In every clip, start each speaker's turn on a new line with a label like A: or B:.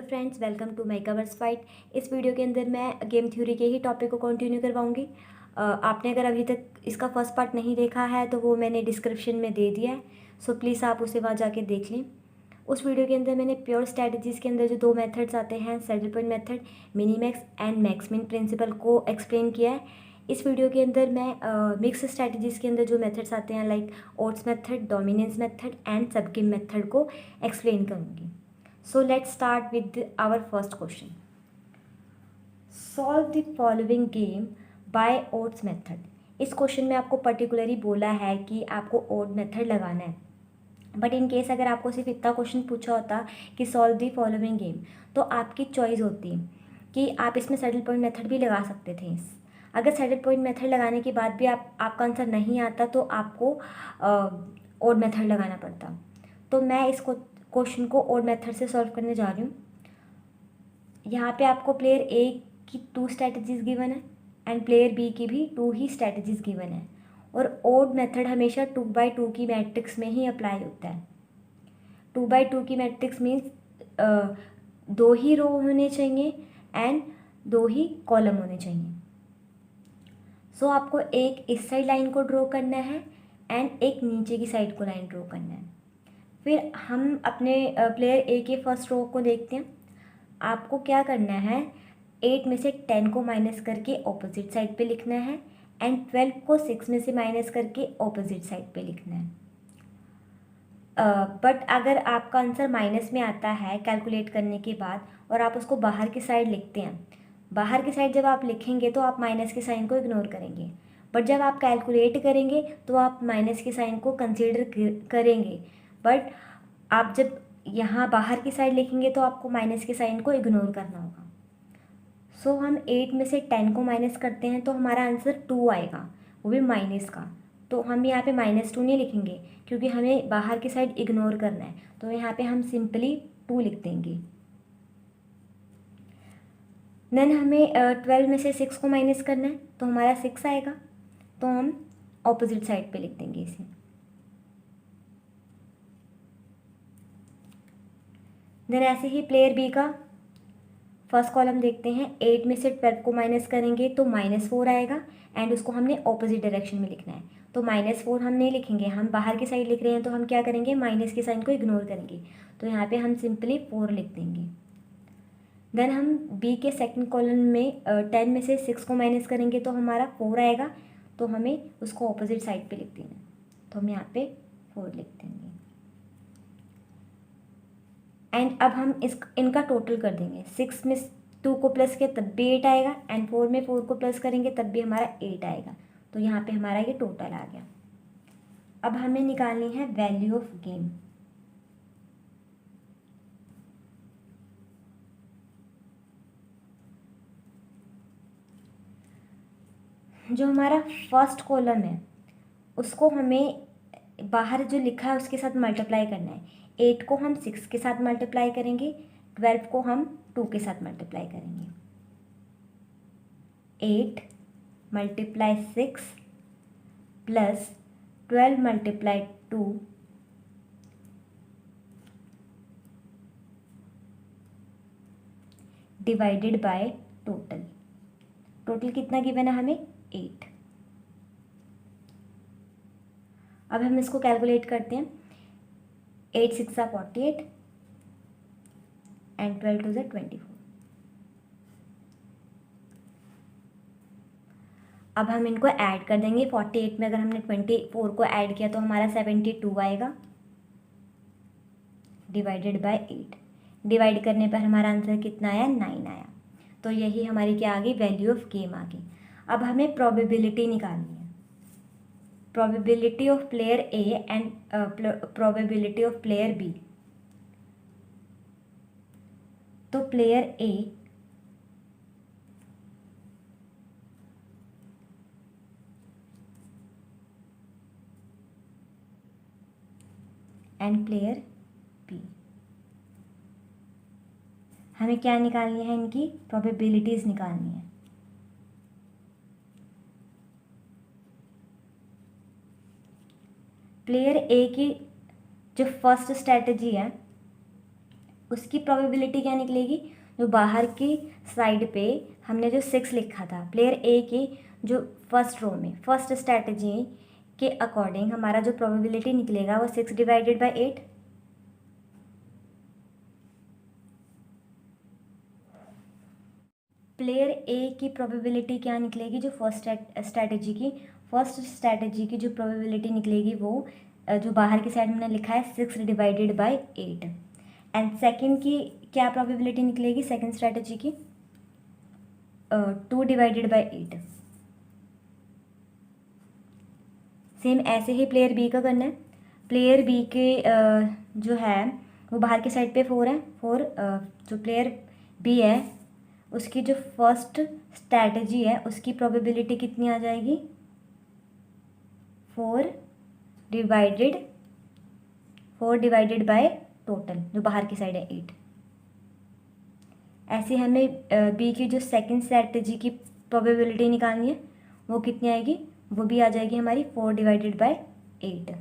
A: Friends, welcome to my covers fight. इस video के अंदर मैं गेम थ्योरी के ही टॉपिक को कंटिन्यू करवाऊंगी। आपने अगर अभी तक इसका फर्स्ट पार्ट नहीं देखा है तो वो मैंने डिस्क्रिप्शन में दे दिया है, सो प्लीज़ आप उसे वहाँ जाके देख लें। उस वीडियो के अंदर मैंने प्योर स्ट्रैटेजीज़ के अंदर जो दो मेथड्स आते हैं, saddle point method, minimax and maxmin principle को एक्सप्लेन किया है। इस वीडियो के अंदर मैं मिक्स स्ट्रैटेजीज़ के अंदर जो मेथड्स आते हैं like odds method, dominance method and subgame method को एक्सप्लेन करूँगी। So let's start with our first question. Solve the following game by odds method. इस क्वेश्चन में आपको पर्टिकुलरली बोला है कि आपको ओड मेथड लगाना है, बट इन केस अगर आपको सिर्फ इतना क्वेश्चन पूछा होता कि सॉल्व दी फॉलोइंग गेम, तो आपकी चॉइस होती कि आप इसमें सैडल पॉइंट मेथड भी लगा सकते थे। अगर सैडल पॉइंट मेथड लगाने के बाद भी आपका आंसर नहीं आता तो आपको ओड मेथड लगाना पड़ता। तो मैं इसको क्वेश्चन को ओड मेथड से सॉल्व करने जा रही हूँ। यहाँ पे आपको प्लेयर ए की 2 स्ट्रैटेजीज गिवन है एंड प्लेयर बी की भी 2 ही स्ट्रैटेजीज गिवन है, और ओड मेथड हमेशा 2x2 की मैट्रिक्स में ही अप्लाई होता है। 2x2 की मैट्रिक्स मीन्स 2 ही रो होने चाहिए एंड 2 ही कॉलम होने चाहिए। सो आपको एक इस साइड लाइन को ड्रॉ करना है एंड एक नीचे की साइड को लाइन ड्रॉ करना है। फिर हम अपने प्लेयर ए के फर्स्ट रो को देखते हैं। आपको क्या करना है, 8 में से 10 को माइनस करके ऑपोजिट साइड पे लिखना है एंड 12 को 6 में से माइनस करके ऑपोजिट साइड पे लिखना है। बट अगर आपका आंसर माइनस में आता है कैलकुलेट करने के बाद और आप उसको बाहर की साइड लिखते हैं, बाहर की साइड जब आप लिखेंगे तो आप माइनस के साइन को इग्नोर करेंगे, बट जब आप कैलकुलेट करेंगे तो आप माइनस के साइन को कंसीडर करेंगे। बट आप जब यहाँ बाहर की साइड लिखेंगे तो आपको माइनस के साइन को इग्नोर करना होगा। सो हम 8 में से 10 को माइनस करते हैं तो हमारा आंसर 2 आएगा, वो भी माइनस का। तो हम यहाँ पे -2 नहीं लिखेंगे क्योंकि हमें बाहर की साइड इग्नोर करना है, तो यहाँ पे हम सिंपली 2 लिख देंगे। देन हमें 12 में से 6 को माइनस करना है तो हमारा 6 आएगा, तो हम ऑपोजिट साइड पे लिख देंगे इसे। देन ऐसे ही प्लेयर बी का फर्स्ट कॉलम देखते हैं। 8 में से 12 को माइनस करेंगे तो -4 आएगा एंड उसको हमने ऑपोजिट डायरेक्शन में लिखना है, तो -4 हम नहीं लिखेंगे, हम बाहर की साइड लिख रहे हैं तो हम क्या करेंगे, माइनस के साइन को इग्नोर करेंगे, तो यहाँ पे हम सिंपली 4 लिख देंगे। देन हम बी के सेकंड कॉलम में 10 में से 6 को माइनस करेंगे तो हमारा 4 आएगा, तो हमें उसको ऑपोजिट साइड पे लिख देना है, तो हम यहाँ पे 4 लिख देंगे। एंड अब हम इनका टोटल कर देंगे। 6 में 2 को प्लस किया तब भी 8 आएगा एंड 4 में 4 को प्लस करेंगे तब भी हमारा 8 आएगा, तो यहाँ पे हमारा ये टोटल आ गया। अब हमें निकालनी है वैल्यू ऑफ गेम। जो हमारा फर्स्ट कॉलम है उसको हमें बाहर जो लिखा है उसके साथ मल्टीप्लाई करना है। 8 को हम 6 के साथ मल्टीप्लाई करेंगे, 12 को हम 2 के साथ मल्टीप्लाई करेंगे। 8 × 6 plus 12 × 2 divided by total. Total कितना गिवन है हमें, 8। अब हम इसको कैलकुलेट करते हैं। 8 × 6 = 48 एंड 12 × 2 = 24। अब हम इनको ऐड कर देंगे। 48 में अगर हमने 24 को ऐड किया तो हमारा 72 आएगा, डिवाइडेड बाय 8। डिवाइड करने पर हमारा आंसर कितना आया, 9 आया। तो यही हमारी क्या आ गई, वैल्यू ऑफ गेम आ गई। अब हमें प्रोबेबिलिटी निकालनी है, probability of player A and probability of player B. तो player A and player B, हमें क्या निकालनी है, इनकी प्रोबेबिलिटीज निकालनी है। प्लेयर ए की जो फर्स्ट स्ट्रैटेजी है उसकी प्रोबेबिलिटी क्या निकलेगी, जो बाहर की साइड पे हमने जो 6 लिखा था प्लेयर ए की जो फर्स्ट रो में फर्स्ट स्ट्रैटेजी के अकॉर्डिंग हमारा जो प्रोबेबिलिटी निकलेगा वो 6 डिवाइडेड बाय 8। प्लेयर ए की प्रोबेबिलिटी क्या निकलेगी, जो फर्स्ट स्ट्रैटेजी की जो प्रोबेबिलिटी निकलेगी वो जो बाहर की साइड में लिखा है 6 डिवाइडेड बाय 8। एंड सेकंड की क्या प्रोबेबिलिटी निकलेगी, सेकंड स्ट्रैटेजी की 2 डिवाइडेड बाय 8। सेम ऐसे ही प्लेयर बी का करना है। प्लेयर बी के जो है वो बाहर की साइड पे 4 है। 4 जो प्लेयर बी है उसकी जो फर्स्ट स्ट्रैटेजी है उसकी प्रोबेबिलिटी कितनी आ जाएगी, 4 डिवाइडेड बाय टोटल जो बाहर की साइड है 8। ऐसे हमें बी की जो सेकंड स्ट्रैटेजी की प्रोबेबिलिटी निकालनी है वो कितनी आएगी, वो भी आ जाएगी हमारी 4 डिवाइडेड बाय 8।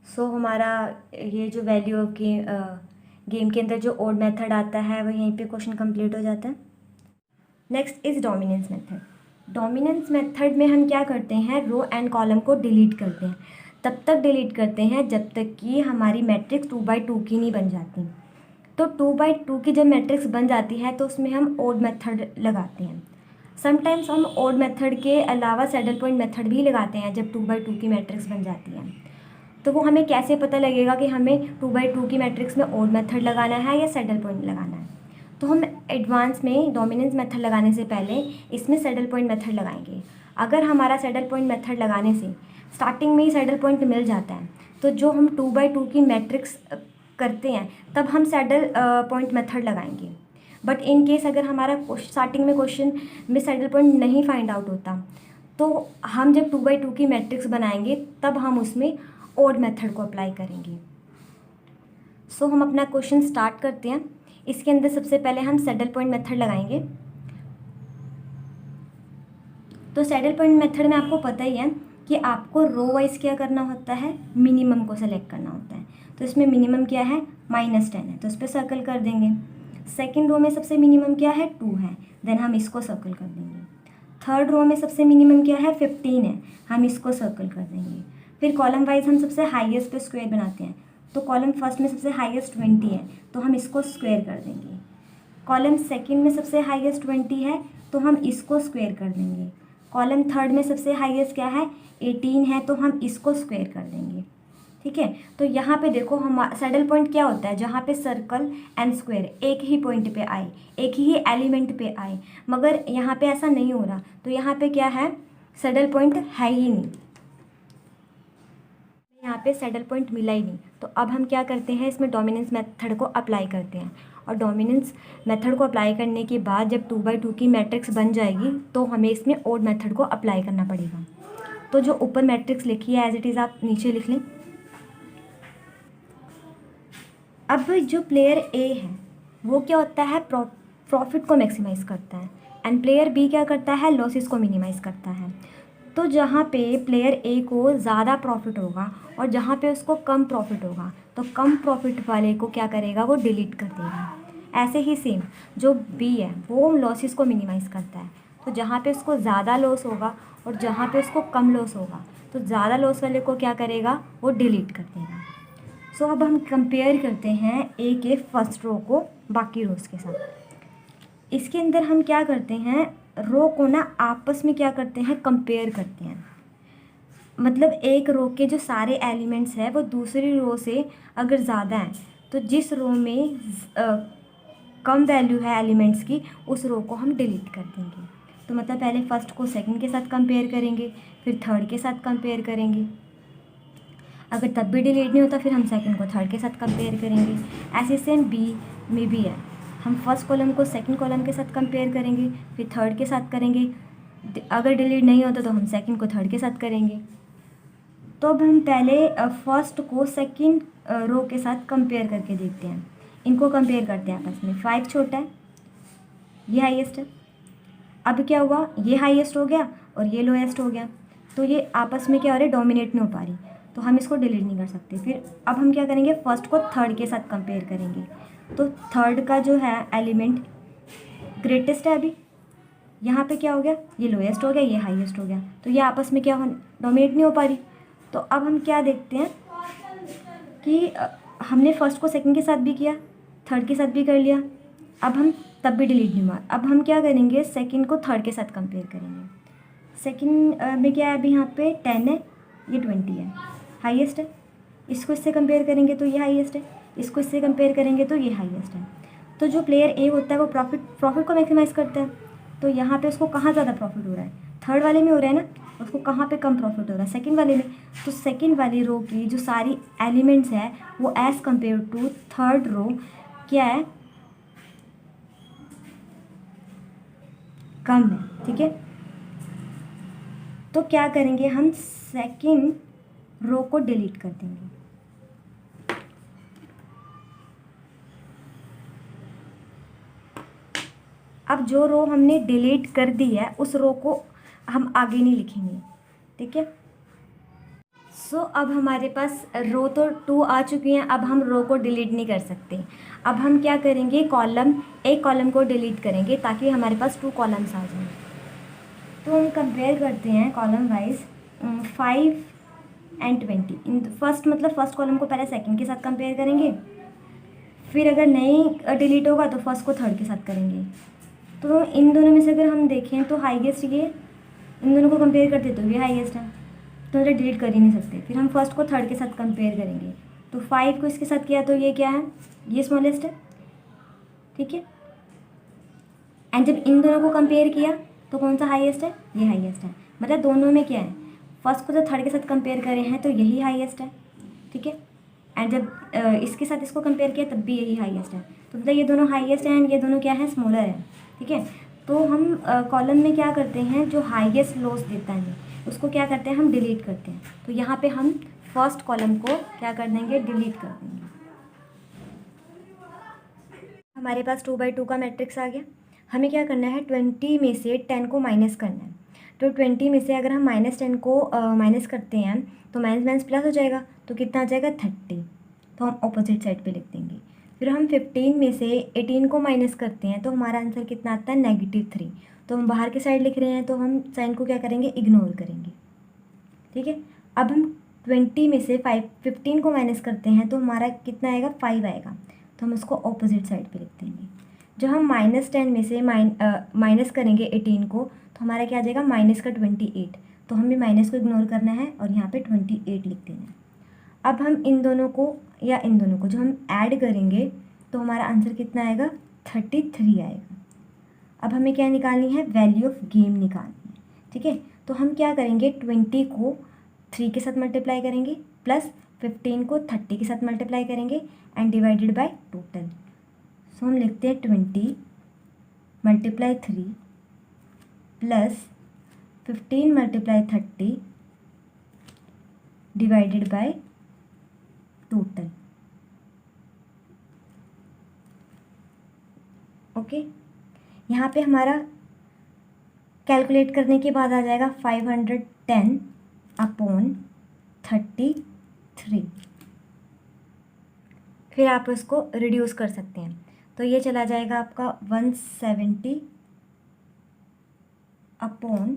A: सो हमारा ये जो वैल्यू के गेम के अंदर जो ओड मेथड आता है वो यहीं पे क्वेश्चन कंप्लीट हो जाता है। Next is dominance method. Dominance method में हम क्या करते हैं, रो एंड कॉलम को डिलीट करते हैं। तब तक डिलीट करते हैं जब तक कि हमारी मैट्रिक्स 2/2 की नहीं बन जाती। तो 2/2 की जब मैट्रिक्स बन जाती है तो उसमें हम ओड मेथड लगाते हैं। समटाइम्स हम ओड मेथड के अलावा सैडल पॉइंट मेथड भी लगाते हैं जब 2/2 की मैट्रिक्स बन जाती है। तो वो हमें कैसे पता लगेगा कि हमें 2/2 की मैट्रिक्स में ओड मेथड लगाना है या सैडल पॉइंट लगाना है। तो हम एडवांस में डोमिनेंस मेथड लगाने से पहले इसमें सैडल पॉइंट मेथड लगाएंगे। अगर हमारा सैडल पॉइंट मेथड लगाने से स्टार्टिंग में ही सैडल पॉइंट मिल जाता है तो जो हम 2/2 की मैट्रिक्स करते हैं तब हम सैडल पॉइंट मेथड लगाएंगे। बट इन केस अगर हमारा स्टार्टिंग में क्वेश्चन में सैडल पॉइंट नहीं फाइंड आउट होता तो हम जब 2/2 की मैट्रिक्स बनाएंगे तब हम उसमें ओड मेथड को अप्लाई करेंगे। सो हम अपना क्वेश्चन स्टार्ट करते हैं। इसके अंदर सबसे पहले हम सैडल पॉइंट मेथड लगाएंगे। तो सैडल पॉइंट मेथड में आपको पता ही है कि आपको रो वाइज क्या करना होता है, मिनिमम को सेलेक्ट करना होता है। तो इसमें मिनिमम क्या है, -10 है, तो इस पर सर्कल कर देंगे। सेकेंड रो में सबसे मिनिमम क्या है, 2 है, देन हम इसको सर्कल कर देंगे। थर्ड रो में सबसे मिनिमम क्या है, 15 है, हम इसको सर्कल कर देंगे। फिर कॉलम वाइज हम सबसे हाईएस्ट पे स्क्वायर बनाते हैं। तो कॉलम फर्स्ट में सबसे हाईएस्ट 20 है तो हम इसको स्क्वायर कर देंगे। कॉलम सेकंड में सबसे हाईएस्ट 20 है तो हम इसको स्क्वायर कर देंगे। कॉलम थर्ड में सबसे हाईएस्ट क्या है, 18 है, तो हम इसको स्क्वायर कर देंगे। ठीक है, तो यहाँ पे देखो हम सैडल पॉइंट क्या होता है, जहाँ पे सर्कल एंड स्क्वायर एक ही पॉइंट पे आए, एक ही एलिमेंट पे आए, मगर यहाँ पे ऐसा नहीं हो रहा। तो यहाँ पे क्या है, सैडल पॉइंट है ही नहीं, यहाँ पे सैडल पॉइंट मिला ही नहीं। तो अब हम क्या करते हैं, इसमें डोमिनेंस मेथड को अप्लाई करते हैं। और डोमिनेंस मेथड को अप्लाई करने के बाद जब 2/2 की मैट्रिक्स बन जाएगी तो हमें इसमें ओड मेथड को अप्लाई करना पड़ेगा। तो जो ऊपर मैट्रिक्स लिखी है एज इट इज़ आप नीचे लिख लें। अब जो प्लेयर ए है वो क्या होता है, प्रॉफिट को मैक्सिमाइज़ करता है, एंड प्लेयर बी क्या करता है, लॉसेस को मिनिमाइज़ करता है। तो जहाँ पे प्लेयर ए को ज़्यादा प्रॉफिट होगा और जहाँ पे उसको कम प्रॉफिट होगा तो कम प्रॉफिट वाले को क्या करेगा, वो डिलीट कर देगा। ऐसे ही सेम जो बी है वो लॉसेस को मिनिमाइज़ करता है। तो जहाँ पे उसको ज़्यादा लॉस होगा और जहाँ पे उसको कम लॉस होगा तो ज़्यादा लॉस वाले को क्या करेगा, वो डिलीट कर देगा। सो अब हम कंपेयर करते हैं ए के फर्स्ट रो को बाकी रोज़ के साथ। इसके अंदर हम क्या करते हैं, रो को ना आपस में क्या करते हैं, कंपेयर करते हैं। मतलब एक रो के जो सारे एलिमेंट्स हैं वो दूसरी रो से अगर ज़्यादा हैं तो जिस रो में कम वैल्यू है एलिमेंट्स की उस रो को हम डिलीट कर देंगे। तो मतलब पहले फर्स्ट को सेकंड के साथ कंपेयर करेंगे, फिर थर्ड के साथ कंपेयर करेंगे। अगर तब भी डिलीट नहीं होता फिर हम सेकंड को थर्ड के साथ कंपेयर करेंगे। ऐसे सेम बी में भी है, हम फर्स्ट कॉलम को सेकंड कॉलम के साथ कंपेयर करेंगे, फिर थर्ड के साथ करेंगे। अगर डिलीट नहीं होता तो हम सेकंड को थर्ड के साथ करेंगे। तो अब हम पहले फर्स्ट को सेकंड रो के साथ कंपेयर करके देखते हैं। इनको कंपेयर करते हैं आपस में। 5 छोटा है, ये हाईएस्ट है। अब क्या हुआ, ये हाईएस्ट हो गया और ये लोएस्ट हो गया। तो ये आपस में क्या हो रहा है, डोमिनेट नहीं हो पा रही, तो हम इसको डिलीट नहीं कर सकते। फिर अब हम क्या करेंगे, फर्स्ट को थर्ड के साथ कंपेयर करेंगे। तो थर्ड का जो है एलिमेंट ग्रेटेस्ट है, अभी यहाँ पे क्या हो गया, ये लोएस्ट हो गया, ये हाईएस्ट हो गया, तो ये आपस में क्या हो, डोमिनेट नहीं हो पा रही। तो अब हम क्या देखते हैं कि हमने फर्स्ट को सेकंड के साथ भी किया, थर्ड के साथ भी कर लिया, अब हम तब भी डिलीट नहीं हुआ। अब हम क्या करेंगे, सेकंड को थर्ड के साथ कंपेयर करेंगे। सेकंड में क्या है, अभी यहाँ पे 10 है, ये 20 है, हाईएस्ट है। इसको इससे कंपेयर करेंगे तो ये हाईएस्ट है, इसको इससे कंपेयर करेंगे तो ये हाईएस्ट है। तो जो प्लेयर ए होता है वो प्रॉफिट को मैक्सिमाइज़ करता है। तो यहाँ पे उसको कहाँ ज़्यादा प्रॉफिट हो रहा है, थर्ड वाले में हो रहा है ना, उसको कहाँ पे कम प्रॉफिट हो रहा है, सेकंड वाले में। तो सेकंड वाली रो की जो सारी एलिमेंट्स है वो as compare to third row क्या है, कम है, ठीक है। तो क्या करेंगे, हम सेकंड रो को डिलीट कर देंगे। अब जो रो हमने डिलीट कर दी है उस रो को हम आगे नहीं लिखेंगे, ठीक है। सो अब हमारे पास रो तो 2 आ चुकी हैं, अब हम रो को डिलीट नहीं कर सकते। अब हम क्या करेंगे, एक कॉलम को डिलीट करेंगे ताकि हमारे पास 2 कॉलम्स आ जाएं। तो हम कंपेयर करते हैं column wise 5 and 20। In first column को पहले सेकंड के साथ कंपेयर करेंगे, फिर अगर नहीं डिलीट होगा तो फर्स्ट को थर्ड के साथ करेंगे। तो इन दोनों में से अगर हम देखें तो हाईएस्ट ये, इन दोनों को कंपेयर करते तो ये हाईएस्ट है, तो मतलब डिलीट कर ही नहीं सकते। फिर हम फर्स्ट को थर्ड के साथ कंपेयर करेंगे, तो 5 को इसके साथ किया तो ये क्या है, ये स्मॉलेस्ट है, ठीक है। एंड जब इन दोनों को कंपेयर किया तो कौन सा हाईएस्ट है, ये हाईएस्ट है। मतलब दोनों में क्या है, फर्स्ट को जब थर्ड के साथ कंपेयर करे हैं तो यही हाईएस्ट है, ठीक है। एंड जब इसके साथ इसको कंपेयर किया तब भी यही हाईएस्ट है, तो मतलब ये दोनों हाईएस्ट हैं एंड ये दोनों क्या है, स्मॉलर है, ठीक है। तो हम कॉलम में क्या करते हैं, जो हाईएस्ट लॉस देता है उसको क्या करते हैं, हम डिलीट करते हैं। तो यहाँ पे हम फर्स्ट कॉलम को क्या कर देंगे, डिलीट कर देंगे। हमारे पास 2 by 2 का मैट्रिक्स आ गया। हमें क्या करना है, 20 में से 10 को माइनस करना है। तो 20 में से अगर हम -10 को माइनस करते हैं तो माइनस माइनस प्लस हो जाएगा, तो कितना आ जाएगा, 30। तो हम ऑपोजिट साइड पे लिख देंगे। फिर हम 15 में से 18 को माइनस करते हैं तो हमारा आंसर कितना आता है, -3। तो हम बाहर के साइड लिख रहे हैं तो हम साइन को क्या करेंगे, इग्नोर करेंगे, ठीक है। अब हम 20 में से 15 को माइनस करते हैं तो हमारा कितना आएगा, 5 आएगा, तो हम उसको ऑपोजिट साइड पे लिख देंगे। जब हम -10 में से माइनस करेंगे 18 को तो हमारा क्या आ जाएगा, माइनस का 28। तो हमें माइनस को इग्नोर करना है और यहाँ पे 28 लिख देना है। अब हम इन दोनों को या इन दोनों को जो हम ऐड करेंगे तो हमारा आंसर कितना आएगा, 33 आएगा। अब हमें क्या निकालनी है, वैल्यू ऑफ गेम निकालनी है, ठीक है। तो हम क्या करेंगे, 20 को 3 के साथ मल्टीप्लाई करेंगे, प्लस 15 को 30 के साथ मल्टीप्लाई करेंगे एंड डिवाइडेड बाय टोटल। सो हम लिखते हैं 20 × 3 plus 15 × 30 divided by total. Okay, यहाँ पे हमारा कैलकुलेट करने के बाद आ जाएगा 510/33। फिर आप उसको रिड्यूस कर सकते हैं, तो ये चला जाएगा आपका 170/33,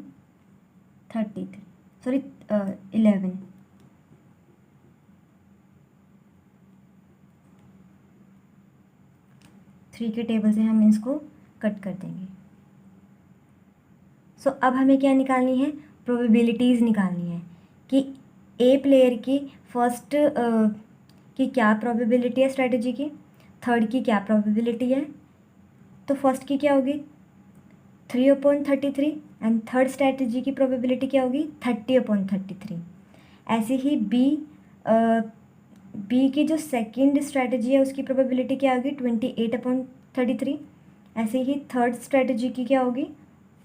A: सॉरी 11। थ्री के टेबल से हम इसको कट कर देंगे। सो अब हमें क्या निकालनी है, प्रोबेबिलिटीज़ निकालनी है कि ए प्लेयर की फर्स्ट की क्या प्रोबेबिलिटी है स्ट्रेटजी की, थर्ड की क्या प्रोबेबिलिटी है। तो फर्स्ट की क्या होगी, 3/33 एंड थर्ड स्ट्रेटजी की प्रोबेबिलिटी क्या होगी, 30/33। ऐसे ही बी की जो सेकंड स्ट्रेटजी है उसकी प्रोबेबिलिटी क्या होगी, 28/33। ऐसे ही थर्ड स्ट्रेटजी की क्या होगी,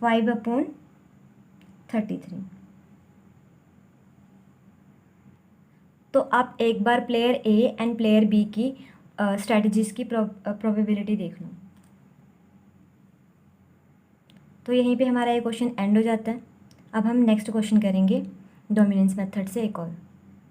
A: 5/33। तो आप एक बार player A and player B की स्ट्रेटजीज़ की प्रोबेबिलिटी देख लो। तो यहीं पे हमारा ये क्वेश्चन एंड हो जाता है। अब हम नेक्स्ट क्वेश्चन करेंगे डोमिनेंस मेथड से एक और।